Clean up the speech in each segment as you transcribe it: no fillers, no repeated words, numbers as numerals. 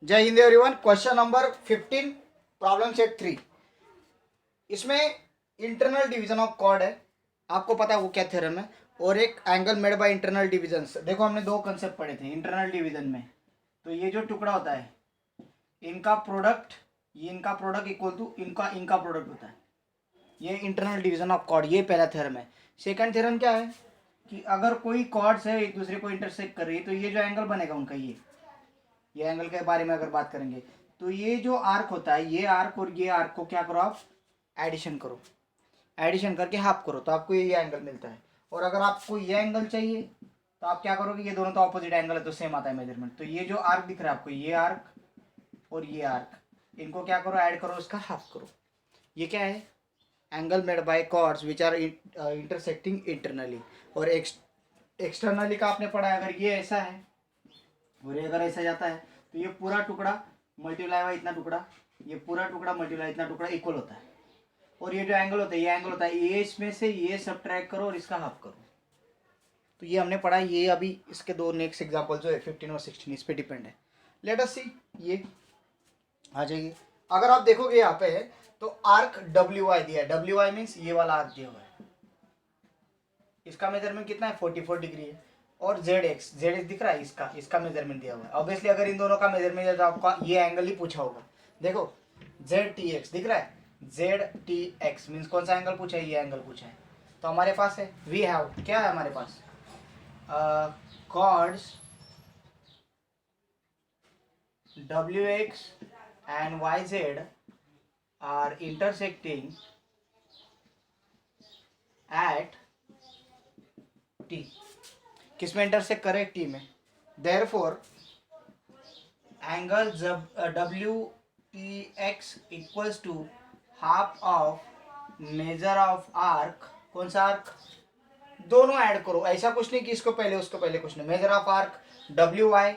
जय Hind everyone. Question number 15, problem set 3। इसमें internal division of cord है, आपको पता है वो क्या थ्योरम है, और एक angle made by internal division. देखो हमने दो कंसेप्ट पढ़े थे इंटरनल डिवीजन में। तो ये जो टुकड़ा होता है इनका प्रोडक्ट, ये इनका प्रोडक्ट इक्वल टू इनका इनका प्रोडक्ट होता है। ये इंटरनल डिवीजन ऑफ कॉर्ड, ये पहला थ्योरम है। सेकंड थ्योरम क्या है कि अगर कोई कॉर्ड्स है एक दूसरे को इंटरसेक्ट कर रही है तो ये जो एंगल बनेगा उनका, ये एंगल के बारे में अगर बात करेंगे तो ये जो आर्क होता है, ये आर्क और ये आर्क को क्या करो आप, एडिशन करो, एडिशन करके हाफ करो तो आपको ये एंगल मिलता है। और अगर आपको ये एंगल चाहिए तो आप क्या करोगे, ये दोनों तो ऑपोजिट एंगल है तो सेम आता है मेजरमेंट। तो ये जो आर्क दिख रहा है आपको, ये आर्क और ये आर्क, इनको क्या करो, ऐड करो, इसका हाफ करो। ये क्या है, angle made by chords which are intersecting internally. और एक्सटर्नली का आपने पढ़ा है, अगर ये ऐसा है और ये अगर ऐसा जाता है तो ये पूरा टुकड़ा मल्टीप्लाई बाय इतना टुकड़ा, ये पूरा टुकड़ा मल्टीप्लाई इतना टुकड़ा इक्वल होता है। और ये जो एंगल होता है, ये एंगल होता है, ये इसमें से ये सब्ट्रैक्ट करो और इसका हाफ करो। तो ये हमने पढ़ा, ये अभी इसके दो नेक्स्ट एग्जांपल जो है 15 और 16 इस पे डिपेंड है। लेट अस सी, ये आ जाइए। अगर आप देखोगे यहाँ पे तो आर्क डब्ल्यू आई दिया है, डब्ल्यू आई मीन्स ये वाला आर्क दिया हुआ है, इसका मेजरमेंट कितना है 44 डिग्री है। और जेड एक्स दिख रहा है, इसका मेजरमेंट दिया हुआ है। ऑब्वियसली अगर इन दोनों का मेजरमेंट है तो आपका ये एंगल ही पूछा होगा। देखो जेड टी एक्स दिख रहा है, जेड टी एक्स मीन्स कौन सा एंगल पूछा है, ये एंगल पूछा है। तो हमारे पास है, वी हैव, क्या है हमारे पास, chords W X and Y Z are intersecting at T. किस में इंटरसेक्ट करे, टी में। Therefore angle W T X equals to half of measure of arc, कौन सा आर्क, दोनों ऐड करो, ऐसा कुछ नहीं कि इसको पहले उसको पहले, कुछ नहीं। Measure of arc W Y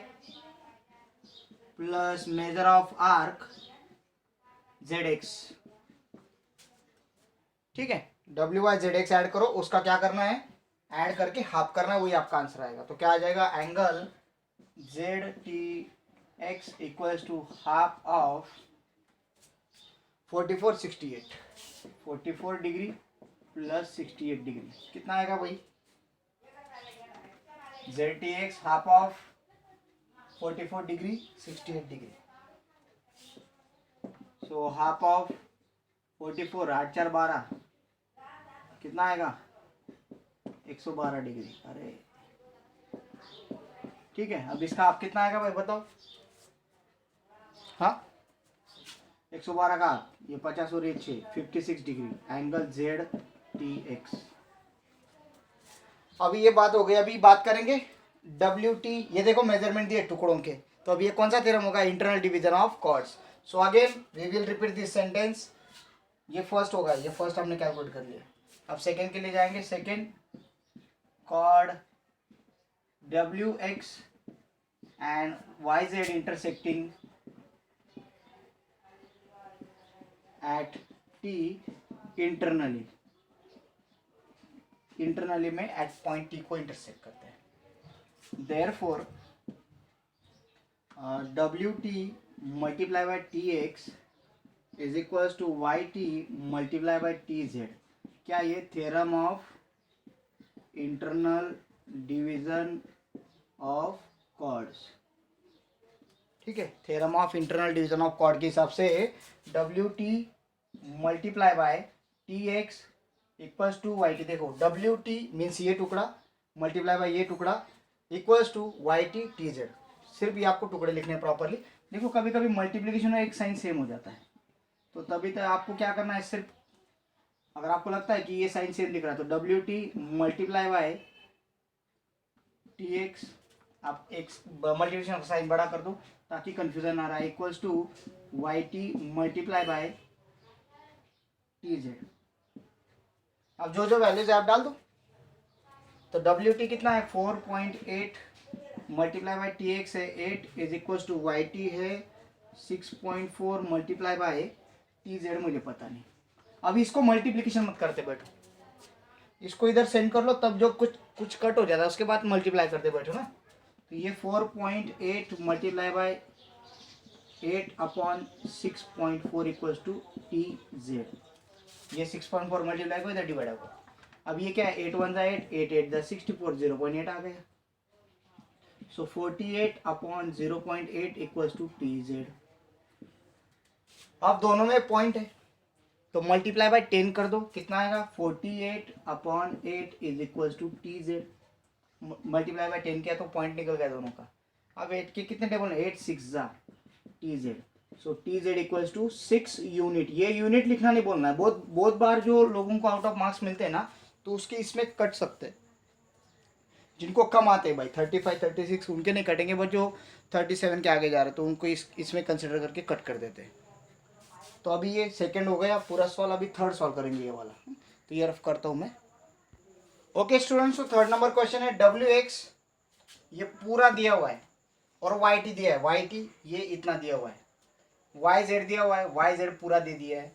plus measure of arc Z X, ठीक है। W Y Z X add करो, उसका क्या करना है, ऐड करके हाफ करना है, वही आपका आंसर आएगा। तो क्या आ जाएगा, angle Z T X equals to half of 44 68, 44 degree plus 68 degree, कितना आएगा भाई, Z T X half of 44 degree 68 degree, so half of 44 8 4 12, कितना आएगा 112 डिग्री। अरे ठीक है, अब इसका आप कितना आएगा भाई बताओ, हाँ 112 का ये 50 और ये 6 56 degree, angle Z T x. अभी ये बात हो गई, अभी बात करेंगे डब्ल्यू टी। ये देखो मेजरमेंट दिए टुकड़ों के, तो अब ये कौन सा थ्योरम होगा, internal division of chords. So again we will repeat this sentence. ये फर्स्ट होगा, ये फर्स्ट हमने कैलकुलेट कर लिया। अब सेकंड के लिए जाएंगे, second chord W X and Y Z intersecting at T internally, internally में एट पॉइंट टी को इंटरसेक्ट करते हैं। Therefore W T multiply by T X is equals to Y T multiply by T Z. क्या ये theorem of internal division of chords, ठीक है। Theorem of internal division of chord के हिसाब से W T multiply by T X equals to Y T. देखो W T means ये टुकड़ा मल्टीप्लाई बाय ये टुकड़ा equals to Y T T Z. सिर्फ ये आपको टुकड़े लिखने हैं प्रॉपरली। देखो कभी कभी मल्टीप्लीकेशन में एक साइन सेम हो जाता है, तो तभी तो आपको क्या करना है, सिर्फ अगर आपको लगता है कि ये साइन सेम दिख रहा है तो W T multiply by T X, आप एक्स मल्टीप्लिकेशन का साइन बड़ा कर दो ताकि कंफ्यूजन आ रहा है, equals to Y T multiply by T Z. अब जो जो वैल्यूज है आप डाल दो। तो डब्ल्यू टी कितना है 4.8 मल्टीप्लाई बाय टी एक्स है 8 is equals to Y T है 6.4 मल्टीप्लाई बाय टी जेड, मुझे पता नहीं। अभी इसको मल्टीप्लिकेशन मत करते बैठो, इसको इधर सेंड कर लो, तब जो कुछ कुछ कट हो जाता है उसके बाद मल्टीप्लाई करते बैठो ना। तो ये 4.8 multiply by 8/6.4 equals to T Z. ये 6.4 मल्टीप्लाई को इधर डिवाइड होगा। अब ये क्या है, 8 1 जा 8, 8 8 जा 64, 0.8 आ गया। सो 48/0.8 इक्वल्स टू टी जेड। अब दोनों में पॉइंट है तो मल्टीप्लाई बाय 10 कर दो, कितना आएगा, 48/8 is equals to T Z. Multiply by 10 किया तो पॉइंट निकल गया दोनों का। अब 8 के कितने टेबल, 8 6 जा T Z. So T Z equals to 6 unit. ये यूनिट लिखना नहीं बोलना है। बहुत बहुत बार जो लोगों को आउट ऑफ मार्क्स मिलते हैं ना, तो उसके इसमें कट सकते हैं। जिनको कम आते हैं भाई 35 36 उनके नहीं कटेंगे, बट जो 37 के आगे जा रहे हैं तो उनको इसमें कंसिडर करके कट कर देते हैं। तो अभी ये सेकंड हो गया पूरा सॉल्व। अभी थर्ड सॉल्व करेंगे ये वाला, तो ये रफ करता हूँ मैं। ओके स्टूडेंट्स, तो थर्ड नंबर क्वेश्चन है डब्ल्यू एक्स, ये पूरा दिया हुआ है, और वाई टी दिया है, वाई टी ये इतना दिया हुआ है, वाई जेड दिया हुआ है, वाई जेड पूरा दे दिया है,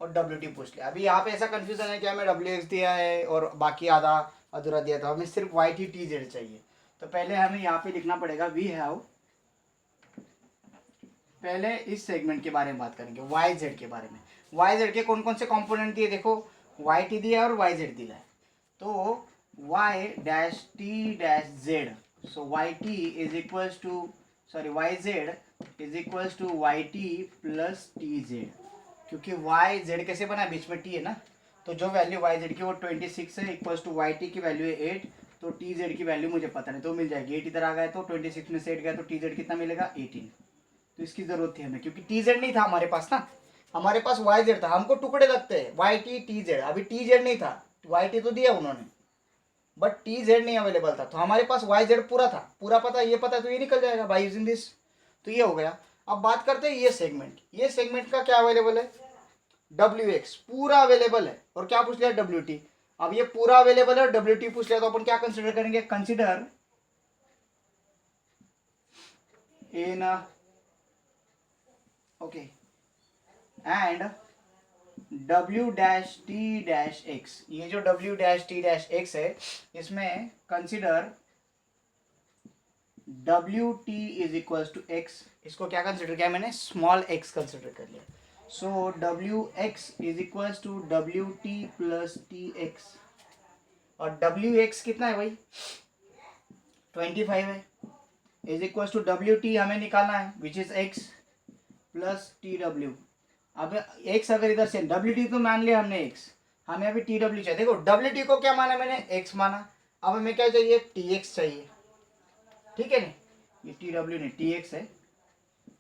और डब्ल्यू टी पूछ लिया। अभी यहाँ पे ऐसा कंफ्यूजन है कि हमें डब्ल्यू एक्स दिया है और बाकी आधा अधूरा दिया था, हमें सिर्फ वाई टी टी जेड चाहिए। तो पहले हमें यहाँ पे लिखना पड़ेगा वी हैव, पहले इस सेगमेंट के बारे में बात करेंगे, वाई जेड के बारे में। वाई जेड के कौन कौन से कंपोनेंट दिए, देखो वाई टी दिया है और वाई जेड दिया है। तो Y dash T dash Z, so Y T is equals to, sorry Y Z is equals to Y T plus T Z. क्योंकि वाई जेड कैसे बना है, बीच में टी है ना, तो जो वैल्यू वाई जेड की वो 26 है, इक्वल्स टू वाई टी की वैल्यू है 8, तो टी जेड की वैल्यू मुझे पता नहीं तो मिल जाएगी 8 इधर आ गया, तो 26 में से 8 गया तो टी जेड कितना मिलेगा 18। तो इसकी जरूरत थी हमें, क्योंकि टी जेड नहीं था हमारे पास ना, हमारे पास वाई जेड था। हमको टुकड़े लगते हैं वाई टी टी जेड, अभी टी जेड नहीं था, वाई टी तो दिया उन्होंने बट टी जेड नहीं अवेलेबल था, तो हमारे पास वाई जेड पूरा था, पूरा पता ये पता तो ये निकल जाएगा बाय यूजिंग दिस। तो ये हो गया। अब बात करते हैं ये सेगमेंट, ये सेगमेंट का क्या अवेलेबल है, डब्ल्यू एक्स पूरा अवेलेबल है, और क्या पूछ लिया डब्ल्यू टी। अब ये पूरा अवेलेबल है और डब्ल्यू टी पूछ लिया, तो अपन क्या कंसिडर करेंगे, consider in okay and W dash T dash X. ये जो W dash T dash X है, इसमें consider W T is equal to X. इसको क्या कंसिडर किया मैंने, स्मॉल एक्स कंसिडर कर लिया। So W X is equal to W T plus T X, और डब्ल्यू एक्स कितना है भाई 25 है, is equal to W T हमें निकालना है which is X plus T W. अब एक्स अगर इधर से डब्ल्यू टी तो मान लिया हमने एक्स, हमें अभी टी डब्ल्यू चाहिए। देखो डब्ल्यू टी को क्या माना मैंने, एक्स माना। अब हमें क्या चाहिए, टी एक्स चाहिए, ठीक है नहीं, ये टी डब्ल्यू नहीं टी एक्स है,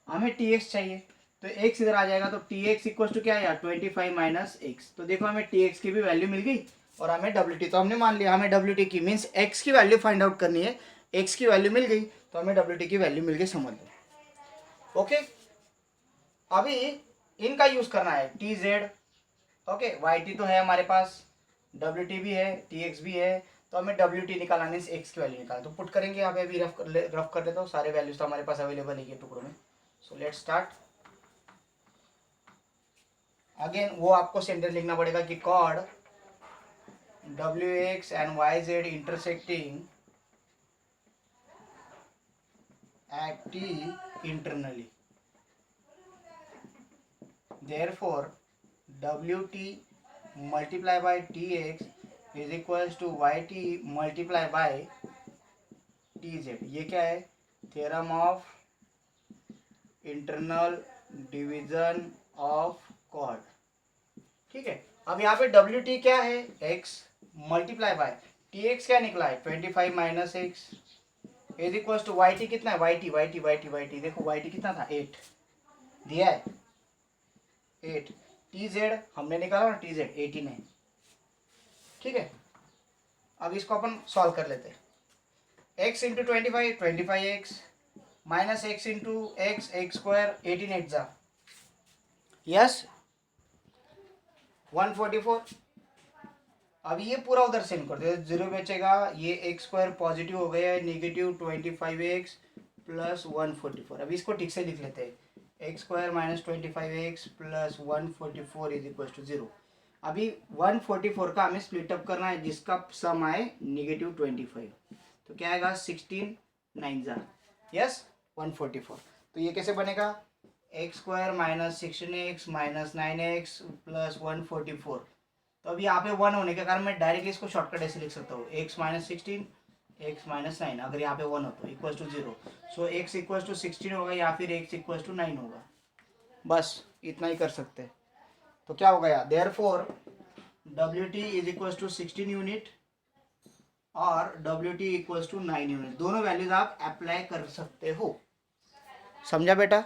हमें टी एक्स चाहिए। तो एक्स इधर आ जाएगा, तो टी एक्स इक्वल टू क्या है 25 माइनस एक्स। तो देखो हमें टी एक्स की भी वैल्यू मिल गई, और हमें डब्ल्यू टी तो हमने मान लिया, हमें डब्ल्यू टी की मीन्स एक्स की वैल्यू फाइंड आउट करनी है। एक्स की वैल्यू मिल गई तो हमें डब्ल्यू टी की वैल्यू मिल गई, समझ लो। ओके, अभी इनका यूज करना है T Z. Okay, Y T तो है हमारे पास, डब्ल्यू टी भी है, टी एक्स भी है, तो हमें डब्ल्यू टी निकालना है, एक्स की वैल्यू निकालना। तो पुट करेंगे, यहाँ पे अभी रफ कर देता हूँ, सारे वैल्यूज तो हमारे पास अवेलेबल है ये टुकड़ों में। So let's start. अगेन वो आपको सेंटेंस लिखना पड़ेगा कि chord W X and Y Z intersecting at T internally, therefore wt multiply by tx is equals to yt multiply by tz। ये क्या है, theorem of internal division of chord, ठीक है। अब यहाँ पे wt क्या है, x मल्टीप्लाई बाय tx क्या निकला है 25 minus X is equal to yt कितना है, yt देखो yt कितना था 8 दिया है 8, टी जेड हमने निकाला ना, टी जेड 18 है, ठीक है। अब इसको अपन सॉल्व कर लेते हैं, x into 25 x minus x into x x square 18 8 जा यस 144। अब ये पूरा उधर सेंड कर दो, जीरो बचेगा, ये एक्स स्क्वायर पॉजिटिव हो गया है, नेगेटिव 25x प्लस 144। अब इसको ठीक से लिख लेते हैं, X square minus 25x plus 144 is equal to 0। अभी 144 का हमें स्प्लिट अप करना है, जिसका सम आए नेगेटिव 25, तो क्या आएगा 16 9 जा यस 144। तो ये कैसे बनेगा, x square minus 16x minus 9x plus 144। तो अब यहाँ पे 1 होने के कारण मैं डायरेक्टली इसको शॉर्टकट ऐसे लिख सकता हूँ, x माइनस 16 x माइनस 9, अगर यहाँ पे 1 हो तो equal to 0। So x equal to 16 होगा या फिर x इक्वल टू 9 होगा। बस इतना ही कर सकते हैं। तो क्या होगा यार, therefore WT is equal to 16 unit और WT इक्वल टू 9 यूनिट, दोनों वैल्यूज आप अप्लाई कर सकते हो। समझा बेटा?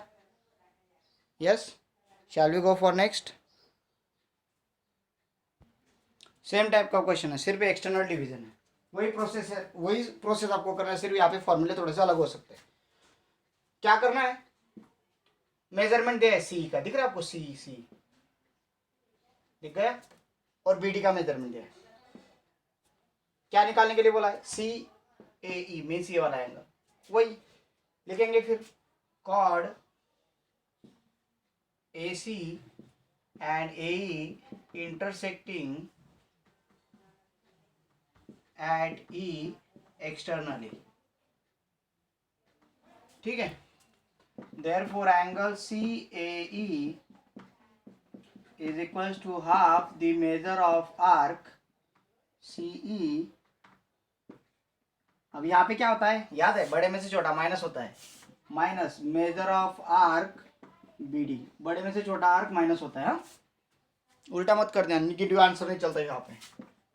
Yes, shall we go for next. Same type का क्वेश्चन है, सिर्फ एक्सटर्नल डिवीजन है, वही प्रोसेस है, वही प्रोसेस आपको करना है, सिर्फ यहाँ पे फॉर्मूले थोड़े से अलग हो सकते हैं। क्या करना है, मेजरमेंट दिया है सी का, दिख रहा है आपको, सी दिख गया, और BD का मेजरमेंट दिया है। क्या निकालने के लिए बोला है, CAE में सी वाला एंगल, वही लिखेंगे फिर, कॉड AC and AE intersecting at E externally. ठीक है, therefore angle CAE is equals to half the measure of arc CE। अब यहाँ पे क्या होता है, याद है, बड़े में से छोटा माइनस होता है, minus major of arc BD, बड़े में से छोटा आर्क माइनस होता है। हाँ, उल्टा मत कर देना, निगेटिव आंसर नहीं चलता यहाँ पे।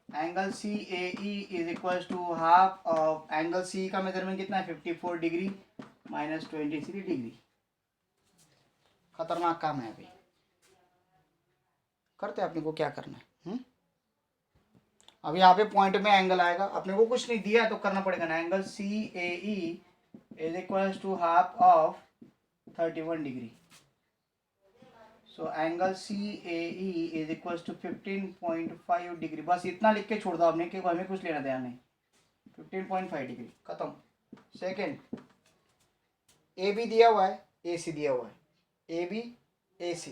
Angle CAE is equal to half of, angle CE का मेजरमेंट कितना है, 54 डिग्री माइनस 23 डिग्री। खतरनाक काम है, अभी करते हैं अपने को क्या करना है। अब यहाँ पे पॉइंट में एंगल आएगा, अपने को कुछ नहीं दिया है तो करना पड़ेगा ना। Angle CAE is equal to half of 31 degree. So angle CAE is equal to 15.5 degree. बस इतना लिख के छोड़ दो आपने कि हमें कुछ लेना देना नहीं, 15.5 डिग्री, खत्म। सेकेंड, AB दिया हुआ है, AC दिया हुआ है, AB AC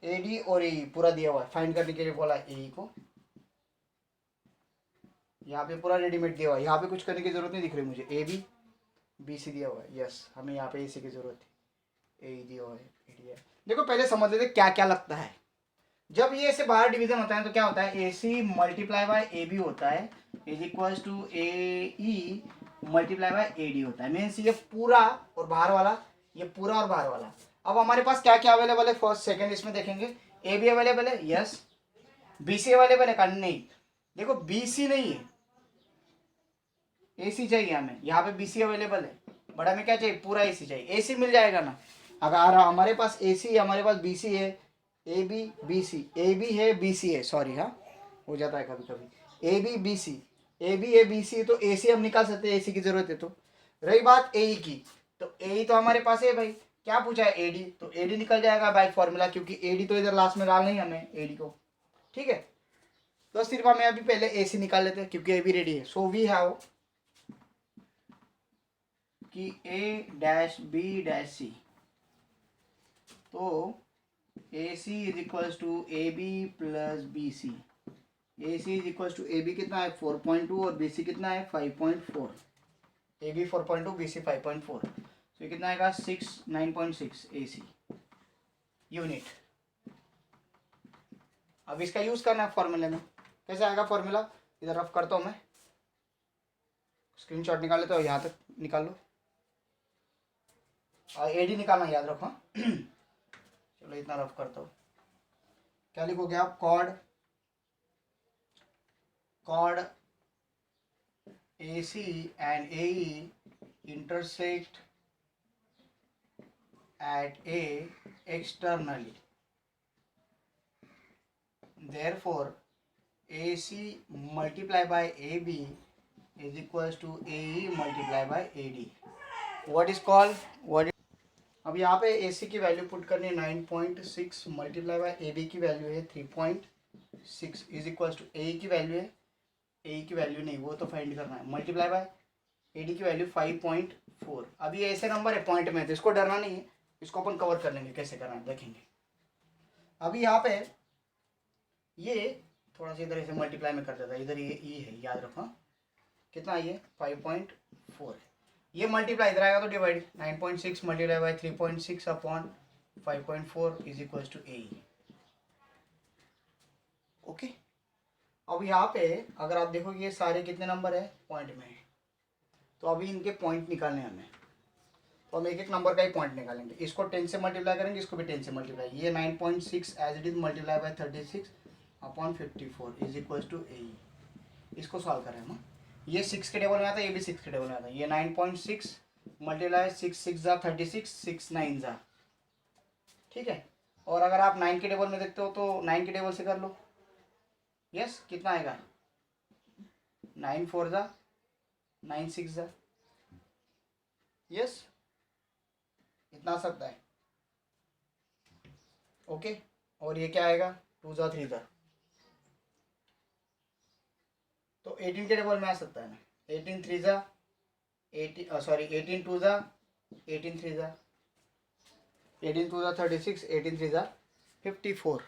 AD और AE पूरा दिया हुआ है, फाइंड करने के लिए बोला AE को। यहाँ पे पूरा रेडीमेड दिया हुआ है, यहाँ पे कुछ करने की जरूरत नहीं दिख रही मुझे। AB BC दिया हुआ है, यस, हमें यहाँ पे AC की जरूरत है, AE दिया हुआ है, AD है। देखो पहले समझ लेते क्या क्या लगता है। जब ये ऐसे बाहर डिवीजन होता है तो क्या होता है, AC मल्टीप्लाई बाय AB होता है is equal to AE multiply by AD होता है। मीन्स ये पूरा और बाहर वाला, ये पूरा और बाहर वाला। अब हमारे पास क्या क्या अवेलेबल है, फर्स्ट सेकंड इसमें देखेंगे। AB अवेलेबल है, यस। BC अवेलेबल है, नहीं, देखो BC नहीं है, AC चाहिए हमें। यहाँ पे BC अवेलेबल है, बट हमें क्या चाहिए, पूरा AC चाहिए। AC मिल जाएगा ना, अगर हमारे पास AC है, हमारे पास BC है, AB BC, AB है BC है, सॉरी, हाँ हो जाता है कभी कभी, AB BC, AB है BC, तो AC हम निकाल सकते हैं, AC की जरूरत है तो। रही बात AE की, तो AE तो हमारे पास है भाई, क्या पूछा है, AD, तो AD निकल जाएगा बाय फॉर्मूला, क्योंकि AD तो इधर लास्ट में डालना ही हमें, AD को। ठीक है, तो सिर्फ हमें अभी पहले AC निकाल लेते हैं क्योंकि AB रेडी है। सो वी हैव कि A dash B dash C, तो AC is equal to AB plus BC। AC is equal to AB कितना है 4.2 और BC कितना है 5.4। AB 4.2 BC 5.4, तो ये कितना आएगा 9.6 AC यूनिट। अब इसका यूज करना है फॉर्मूले में, कैसे आएगा फॉर्मूला, इधर रफ करता हूँ मैं, स्क्रीनशॉट निकाल लेते हो, यहाँ तक निकाल लो, और AD निकालना याद रखो। चलो इतना रफ करता हूँ, क्या लिखोगे आप, code AC and AE intersect at A externally, therefore AC multiply by AB is equals to AE multiply by AD. What is called, what is, अब यहाँ पे AC की वैल्यू पुट करनी है 9.6 मल्टीप्लाई बाय AB की value है 3.6 is equals to AE की value है, AE की वैल्यू नहीं, वो तो फाइंड करना है, मल्टीप्लाई बाय AD की वैल्यू 5.4। अब ये ऐसे नंबर है पॉइंट में, तो इसको डरना नहीं है, इसको अपन कवर कर लेंगे, कैसे करना है देखेंगे। अभी यहाँ पे ये थोड़ा सा इधर ऐसे मल्टीप्लाई में कर देता है, इधर ये E है, याद रखो कितना, ये 5.4 है, ये मल्टीप्लाई इधर आएगा तो divide, 9.6 multiply by 3.6 upon 5.4 is equal to A. Okay, अब यहाँ पे अगर आप देखोगे ये सारे कितने नंबर है पॉइंट में है, तो अभी इनके पॉइंट निकालने हमें, तो हम एक एक नंबर का ही पॉइंट निकालेंगे। इसको 10 से मल्टीप्लाई करेंगे, इसको भी 10 से मल्टीप्लाई। ये 9.6 as it is multiply by 36 upon 54 is equal to A. इसको सॉल्व करें हम। ये 6 के टेबल में आता है, ये भी 6 के टेबल में आता है। ये 9.6 मल्टीप्लाई 6 6 जा 36, 6 9 जा, ठीक है। और अगर आप 9 के टेबल में देखते हो तो 9 के टेबल से कर लो। यस, कितना आएगा? 9 4 जा 9 6 जा, यस इतना आ सकता है। ओके, और ये क्या आएगा? 2 जा 3 जा, तो 18 के टेबल में आ सकता है ना। 18 3 जा 18, सॉरी 18 2 जा 18 3 जा 18 2 जा 36, 18 3 जा 54।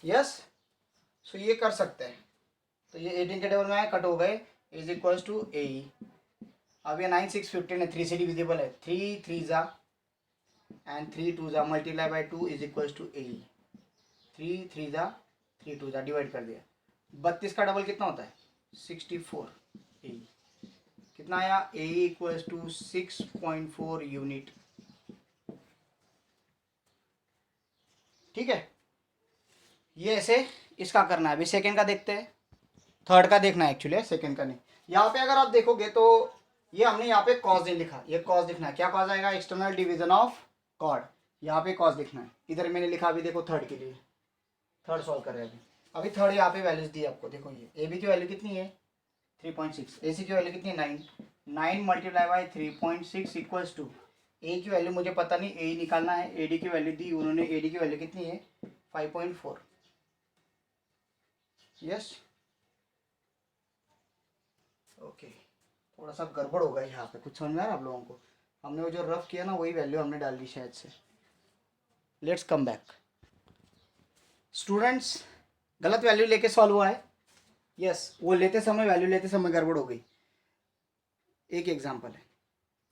यस, सो ये कर सकते हैं। तो ये 18 के टेबल में आए, कट हो गए, इज इक्वल टू ए। अब ये 9 6 15 है, 3 से डिविजिबल है। 3 3 जा एंड 3 2 जा multiply by 2 is equal to A. 3 3 जा 3 2 जा डिवाइड कर दिया। 32 का डबल कितना होता है? 64। ए कितना आया? ए इक्वल टू 6.4 यूनिट। ठीक है, ये ऐसे इसका करना है। अभी सेकेंड का देखते हैं, थर्ड का देखना है एक्चुअली, सेकेंड का नहीं। यहाँ पे अगर आप देखोगे तो ये हमने यहाँ पे कॉज नहीं लिखा, ये कॉज लिखना है। क्या कॉज आएगा? External division of chord. यहाँ पे कॉज लिखना है। इधर मैंने लिखा अभी देखो थर्ड के लिए, थर्ड सॉल्व कर रहे हैं अभी थर्ड यहाँ पे वैल्यूज दी आपको। देखो ये ए बी की वैल्यू कितनी है? 3.6। ए सी की वैल्यू कितनी है? 9 मल्टीप्लाई बाई 3.6 इक्वल्स टू, ए की वैल्यू मुझे पता नहीं, ए निकालना है। ए डी की वैल्यू दी उन्होंने, ए डी की वैल्यू कितनी है? 5.4। यस, ओके, थोड़ा सा गड़बड़ होगा यहाँ पे, कुछ समझ में आ रहा है आप लोगों को? हमने वो जो रफ किया ना वही वैल्यू हमने डाल दी शायद से। Let's come back. स्टूडेंट्स, गलत वैल्यू लेके सॉल्व हुआ है। यस, वो लेते समय, वैल्यू लेते समय गड़बड़ हो गई। एक एग्जांपल है,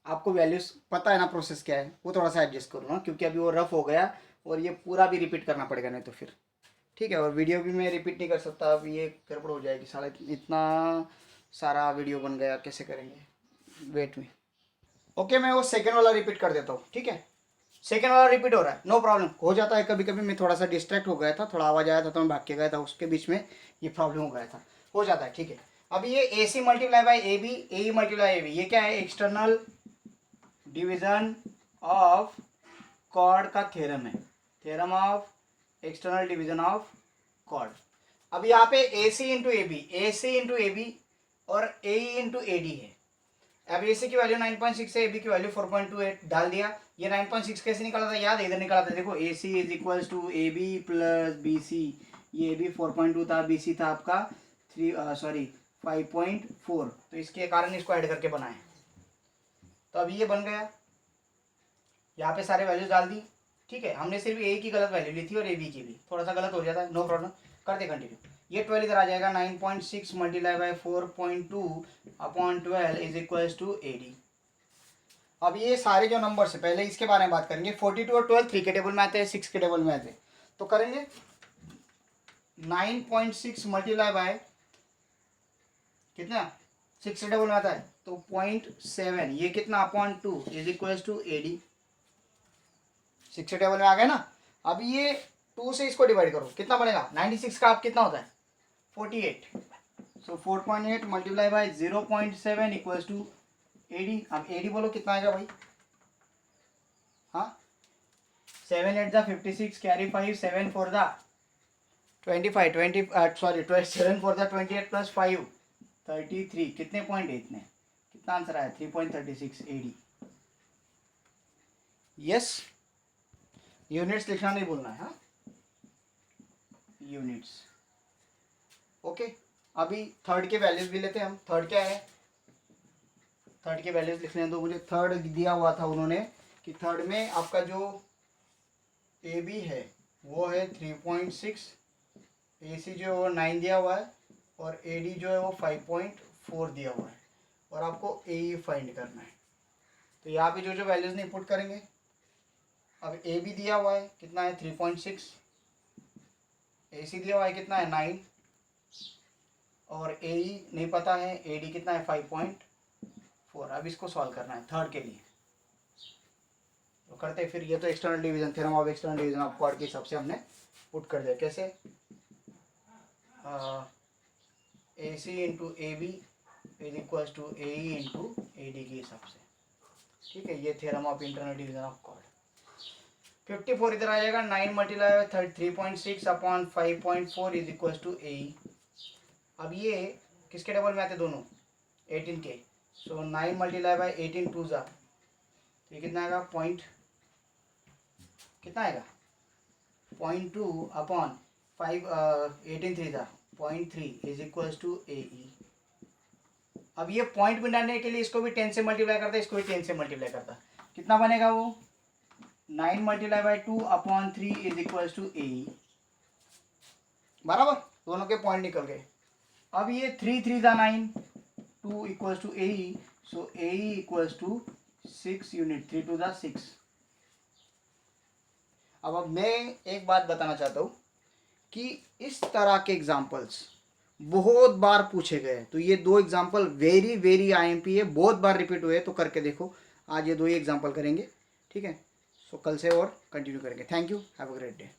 आपको वैल्यूज पता है ना प्रोसेस क्या है, वो थोड़ा सा एडजस्ट करो ना, क्योंकि अभी वो रफ हो गया और ये पूरा भी रिपीट करना पड़ेगा नहीं तो फिर। ठीक है, और वीडियो भी मैं रिपीट नहीं कर सकता, अब ये गड़बड़ हो जाएगी। साला इतना सारा वीडियो बन गया, कैसे करेंगे? वेट में। ओके, मैं वो सेकेंड वाला रिपीट कर देता हूँ। ठीक है, सेकेंड वाला रिपीट हो रहा है, नो प्रॉब्लम, हो जाता है कभी कभी। मैं थोड़ा सा डिस्ट्रैक्ट हो गया था, थोड़ा आवाज़ आया था तो मैं भाग के गया था, उसके बीच में ये प्रॉब्लम हो गया था, हो जाता है। ठीक है, अभी ये A C multiply by A B, A multiply A B, ये क्या है? एक्सटर्नल डिवीजन ऑफ कॉर्ड का थ्योरम है, theorem of external division of chord. अब यहाँ पे A C into A B, A C into A B और A into A D है। अब ए सी की वैल्यू 9.6 है, ए बी की वैल्यू 4.28 डाल दिया। ये 9.6 कैसे निकाला था? याद है, इधर निकाला था। देखो, A C is equal to A B plus B C. ये ए बी 4.2 था, बी सी था आपका 5.4, तो इसके कारण इसको ऐड करके बनाए। तो अब ये बन गया, यहाँ पे सारे वैल्यूज डाल दी। ठीक है, हमने सिर्फ ए की गलत वैल्यू ली थी और ए बी की भी, थोड़ा सा गलत हो जाता है, नो प्रॉब्लम, करते कंटिन्यू। ये 12 इधर आ जाएगा, 9.6 multiply by 4.2 upon 12 is equal to A D. अब ये सारे जो नंबर्स है, पहले इसके बारे में बात करेंगे। 42 और 12 3 के टेबल में आते हैं, 6 के टेबल में आते हैं, तो करेंगे 9.6 मल्टीप्लाई बाय कितना? 6 के टेबल में आता है तो 0.7, ये कितना? Upon 2 is equal to A D. 6 के टेबल में आ गया ना। अब ये 2 से इसको डिवाइड करो, कितना बनेगा? 96 का आप कितना होता है? 48। So 4.8 multiply by 0.7 equals to A D. अब ए डी बोलो कितना आएगा भाई? हाँ, 7 8 जा 56, कैरी 5, 7 4 जा 25, 7 4 जा 28 प्लस 5 33। कितने पॉइंट है इतने? कितना आंसर आया? 3.36 ए डी। यस, यूनिट्स लिखना नहीं भूलना है। हाँ, यूनिट्स। ओके, अभी थर्ड के वैल्यूज भी लेते हैं हम। थर्ड क्या है? थर्ड के वैल्यूज लिखने दो मुझे। थर्ड दिया हुआ था उन्होंने कि थर्ड में आपका जो ए बी है वो है 3.6, ए सी जो है वो 9 दिया हुआ है और ए डी जो है वो 5.4 दिया हुआ है, और आपको ए फाइंड करना है। तो यहाँ पे जो जो वैल्यूज नहीं पुट करेंगे, अब ए बी दिया हुआ है कितना है 3.6, ए सी दिया हुआ है कितना है 9, और ए ई नहीं पता है, ए डी कितना है 5.4। अब इसको सॉल्व करना है थर्ड के लिए, तो करते हैं फिर। ये तो external division theorem of external division of quad के हिसाब से हमने पुट कर दिया। कैसे? A C into A B is equal to A E into A D के हिसाब से, ठीक है। ये theorem of internal division of quad. 54 इधर आ जाएगा, 9 multiply 3.6 upon 5.4 is equal to A E. अब ये किसके डबल में आते दोनों? 18 के। सो 9 मल्टीप्लाई बाई 18 टू ज़ा, तो ये कितना आएगा कितना आएगा 0.2 अपॉन 5 18 3 ज़ा 0.3 is equal to A E. अब ये पॉइंट बनाने के लिए इसको भी 10 से मल्टीप्लाई करता है, इसको भी 10 से मल्टीप्लाई करता, कितना बनेगा वो 9 multiply by 2 upon 3 is equal to A E, बराबर। दोनों के पॉइंट निकल गए। अब ये 3 3 ज़ा 9, 2 equal to A E, so A E equal to 6 unit, 3 2 ज़ा 6। अब मैं एक बात बताना चाहता हूँ कि इस तरह के एग्जाम्पल्स बहुत बार पूछे गए, तो ये 2 एग्जाम्पल वेरी वेरी आईएमपी है, बहुत बार रिपीट हुए, तो करके देखो। आज ये 2 ही एग्जाम्पल करेंगे, ठीक है। सो कल से और कंटिन्यू करेंगे। Thank you, have a great day.